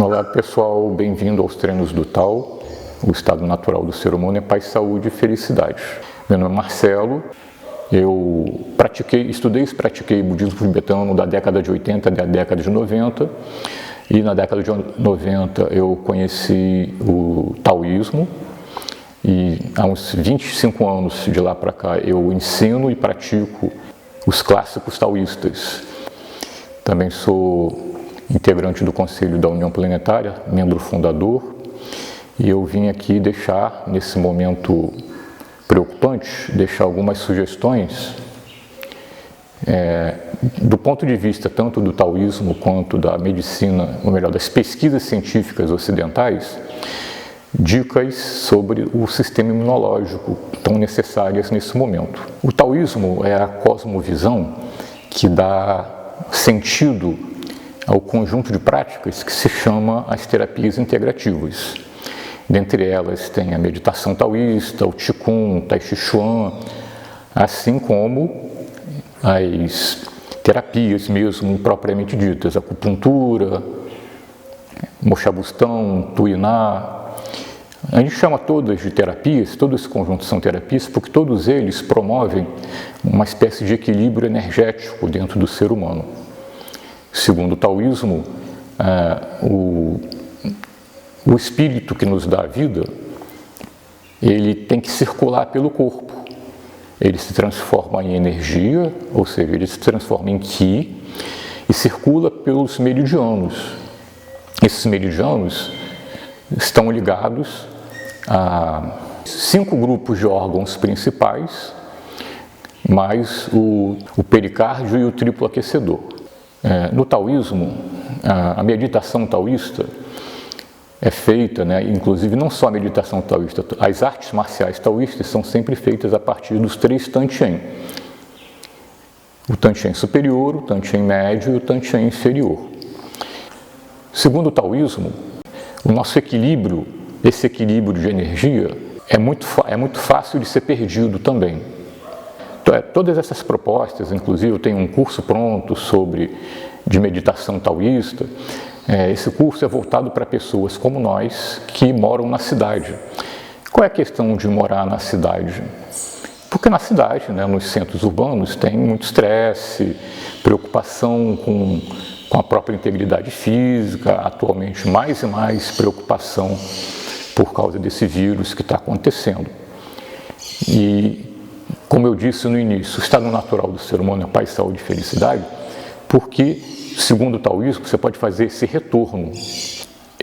Olá pessoal, bem-vindo aos treinos do Tao. O estado natural do ser humano é paz, saúde e felicidade. Meu nome é Marcelo, eu estudei e pratiquei budismo tibetano da década de 80 até a década de 90, e na década de 90 eu conheci o taoísmo, e há uns 25 anos de lá para cá eu ensino e pratico os clássicos taoístas. Também sou integrante do Conselho da União Planetária, membro fundador, e eu vim aqui deixar, nesse momento preocupante, deixar algumas sugestões do ponto de vista tanto do taoísmo quanto da medicina, ou melhor, das pesquisas científicas ocidentais, dicas sobre o sistema imunológico tão necessárias nesse momento. O taoísmo é a cosmovisão que dá sentido ao conjunto de práticas que se chama as terapias integrativas. Dentre elas tem a meditação taoísta, o Qigong, o Tai Chi Chuan, assim como as terapias mesmo propriamente ditas, acupuntura, Moxabustão, Tuiná. A gente chama todas de terapias, todo esse conjunto são terapias, porque todos eles promovem uma espécie de equilíbrio energético dentro do ser humano. Segundo o taoísmo, o espírito que nos dá a vida, ele tem que circular pelo corpo. Ele se transforma em energia, ou seja, ele se transforma em Qi e circula pelos meridianos. Esses meridianos estão ligados a 5 grupos de órgãos principais, mais o pericárdio e o triplo aquecedor. No taoísmo, a meditação taoísta é feita, inclusive não só a meditação taoísta, as artes marciais taoístas são sempre feitas a partir dos 3 Tantien. O Tantien superior, o Tantien médio e o Tantien inferior. Segundo o taoísmo, o nosso equilíbrio, esse equilíbrio de energia, é muito fácil de ser perdido também. Todas essas propostas, inclusive eu tenho um curso pronto de meditação taoísta. Esse curso é voltado para pessoas como nós que moram na cidade. Qual é a questão de morar na cidade? Porque na cidade, nos centros urbanos, tem muito estresse, preocupação com a própria integridade física, atualmente mais e mais preocupação por causa desse vírus que está acontecendo. E, como eu disse no início, o estado natural do ser humano é paz, saúde e felicidade, porque, segundo o taoísmo, você pode fazer esse retorno.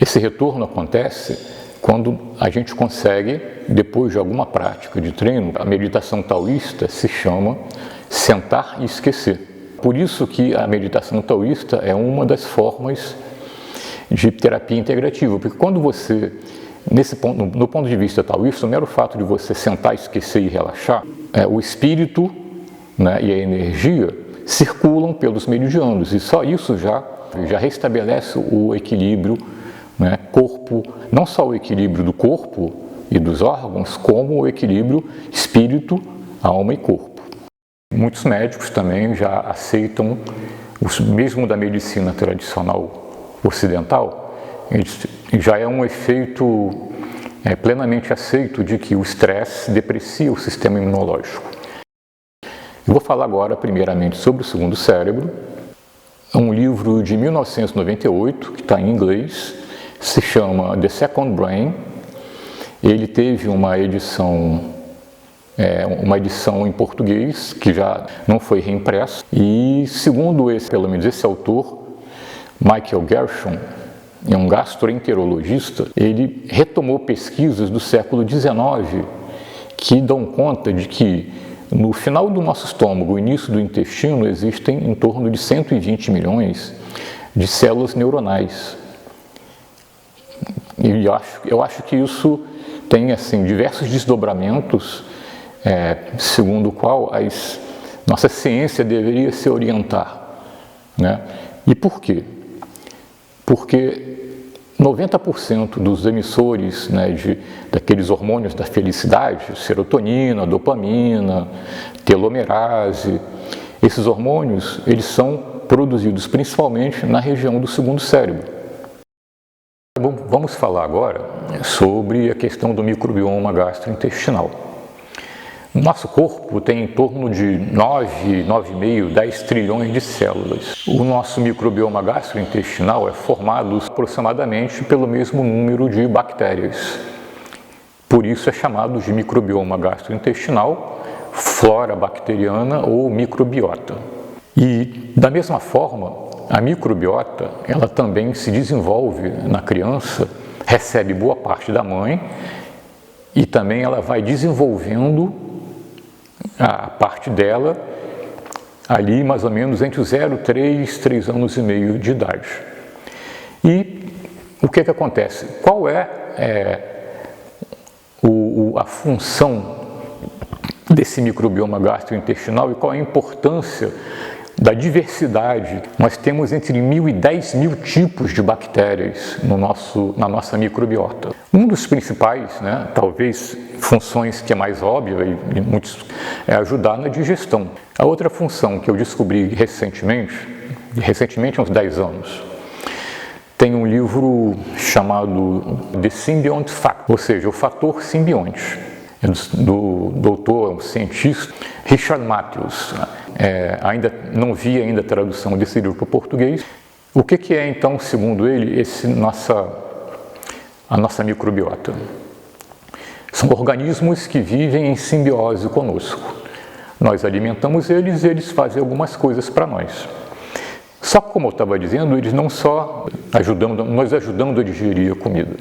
Esse retorno acontece quando a gente consegue, depois de alguma prática de treino, a meditação taoísta se chama sentar e esquecer. Por isso que a meditação taoísta é uma das formas de terapia integrativa, porque quando você, no ponto de vista taoísta, o mero fato de você sentar, esquecer e relaxar, o espírito e a energia circulam pelos meridianos, e só isso já restabelece o equilíbrio, corpo, não só o equilíbrio do corpo e dos órgãos, como o equilíbrio espírito, alma e corpo. Muitos médicos também já aceitam, mesmo da medicina tradicional ocidental, já é um efeito plenamente aceito de que o estresse deprecia o sistema imunológico. Eu vou falar agora, primeiramente, sobre o segundo cérebro. É um livro de 1998, que está em inglês, se chama The Second Brain. Ele teve uma edição em português, que já não foi reimpresso. E, segundo pelo menos esse autor, Michael Gershon, é um gastroenterologista, ele retomou pesquisas do século XIX que dão conta de que no final do nosso estômago, início do intestino, existem em torno de 120 milhões de células neuronais. E eu acho que isso tem diversos desdobramentos, segundo o qual nossa ciência deveria se orientar. E por quê? Porque 90% dos emissores daqueles hormônios da felicidade, serotonina, dopamina, telomerase, esses hormônios eles são produzidos principalmente na região do segundo cérebro. Vamos falar agora sobre a questão do microbioma gastrointestinal. O nosso corpo tem em torno de 9,5, 10 trilhões de células. O nosso microbioma gastrointestinal é formado aproximadamente pelo mesmo número de bactérias. Por isso é chamado de microbioma gastrointestinal, flora bacteriana ou microbiota. E da mesma forma, a microbiota, ela também se desenvolve na criança, recebe boa parte da mãe e também ela vai desenvolvendo a parte dela ali mais ou menos entre os 0, 3 anos e meio de idade. E o que acontece? Qual é a função desse microbioma gastrointestinal e qual é a importância da diversidade? Nós temos entre 1.000 e 10.000 tipos de bactérias na nossa microbiota. Um dos principais, talvez funções que é mais óbvia e muitos, é ajudar na digestão. A outra função que eu descobri recentemente há uns 10 anos, tem um livro chamado The Symbiont Factor, ou seja, o fator simbionte, do doutor, um cientista, Richard Matthews. Ainda não vi a tradução desse livro para o português. O que é então, segundo ele, a nossa microbiota? São organismos que vivem em simbiose conosco. Nós alimentamos eles e eles fazem algumas coisas para nós. Só que, como eu estava dizendo, eles não só nos ajudando a digerir a comida.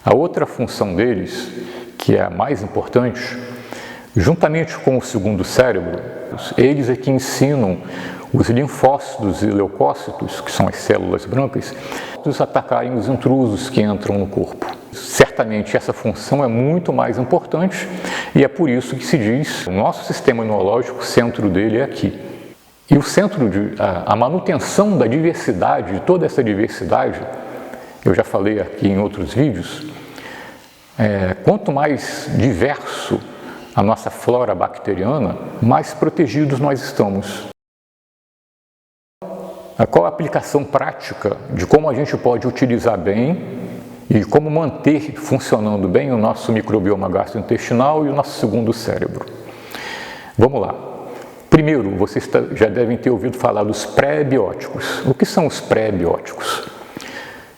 A outra função deles, que é a mais importante, juntamente com o segundo cérebro, eles é que ensinam os linfócitos e leucócitos, que são as células brancas, a atacarem os intrusos que entram no corpo. Certamente essa função é muito mais importante e é por isso que se diz que o nosso sistema imunológico, o centro dele é aqui. E o centro a manutenção da diversidade, de toda essa diversidade, eu já falei aqui em outros vídeos, quanto mais diverso a nossa flora bacteriana, mais protegidos nós estamos. Qual a aplicação prática de como a gente pode utilizar bem e como manter funcionando bem o nosso microbioma gastrointestinal e o nosso segundo cérebro? Vamos lá. Primeiro, vocês já devem ter ouvido falar dos pré-bióticos. O que são os pré-bióticos?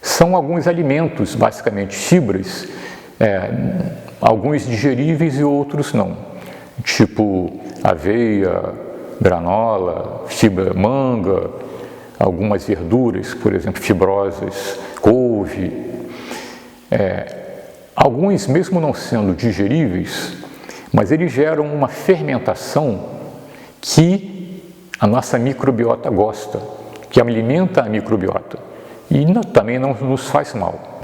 São alguns alimentos, basicamente fibras, alguns digeríveis e outros não, tipo aveia, granola, fibra manga, algumas verduras, por exemplo, fibrosas, couve. Alguns, mesmo não sendo digeríveis, mas eles geram uma fermentação que a nossa microbiota gosta, que alimenta a microbiota e também não nos faz mal.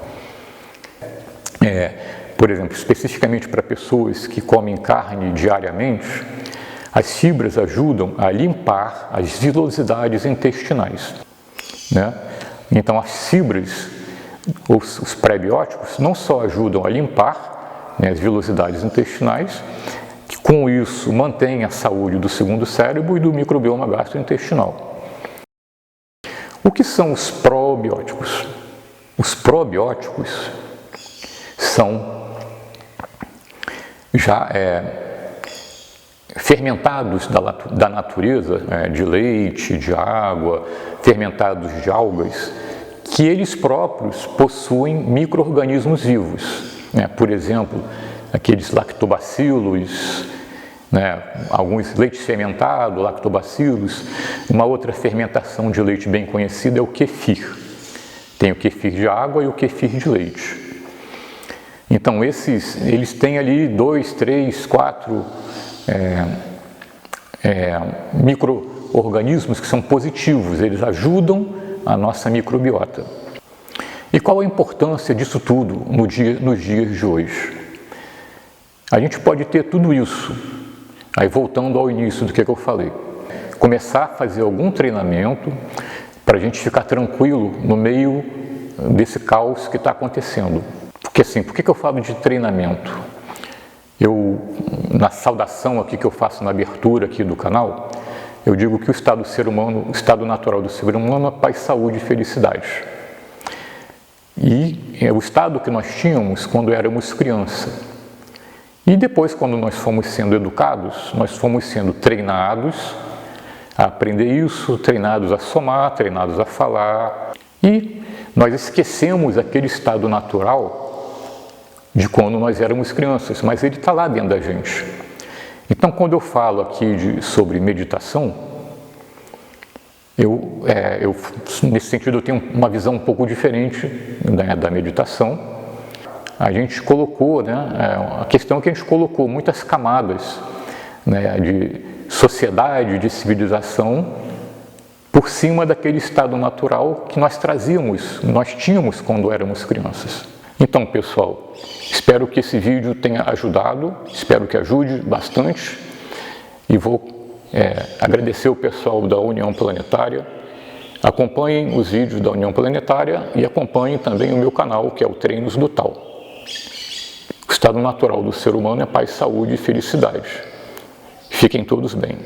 Por exemplo, especificamente para pessoas que comem carne diariamente, as fibras ajudam a limpar as vilosidades intestinais. Então, as fibras, os pré-bióticos, não só ajudam a limpar as vilosidades intestinais, que com isso mantém a saúde do segundo cérebro e do microbioma gastrointestinal. O que são os probióticos? Os probióticos são já fermentados da natureza, de leite, de água, fermentados de algas, que eles próprios possuem micro-organismos vivos. Por exemplo, aqueles lactobacilos, alguns leite fermentado, lactobacilos. Uma outra fermentação de leite bem conhecida é o kefir. Tem o kefir de água e o kefir de leite. Então, eles têm ali 2, 3, 4 micro-organismos que são positivos, eles ajudam a nossa microbiota. E qual a importância disso tudo nos dias de hoje? A gente pode ter tudo isso, aí voltando ao início do que eu falei, começar a fazer algum treinamento para a gente ficar tranquilo no meio desse caos que está acontecendo. Porque assim, por que eu falo de treinamento? Na saudação aqui que eu faço na abertura aqui do canal, eu digo que o estado natural do ser humano é paz, saúde e felicidade. E é o estado que nós tínhamos quando éramos criança. E depois, quando nós fomos sendo educados, nós fomos sendo treinados a aprender isso, treinados a somar, treinados a falar. E nós esquecemos aquele estado natural de quando nós éramos crianças, mas ele está lá dentro da gente. Então, quando eu falo aqui sobre meditação, nesse sentido, eu tenho uma visão um pouco diferente, né, da meditação. A gente colocou, a questão é que a gente colocou muitas camadas, né, de sociedade, de civilização, por cima daquele estado natural que nós tínhamos quando éramos crianças. Então, pessoal, espero que esse vídeo tenha ajudado, espero que ajude bastante, e vou agradecer o pessoal da União Planetária. Acompanhem os vídeos da União Planetária e acompanhem também o meu canal, que é o Treinos do Tao. O estado natural do ser humano é paz, saúde e felicidade. Fiquem todos bem.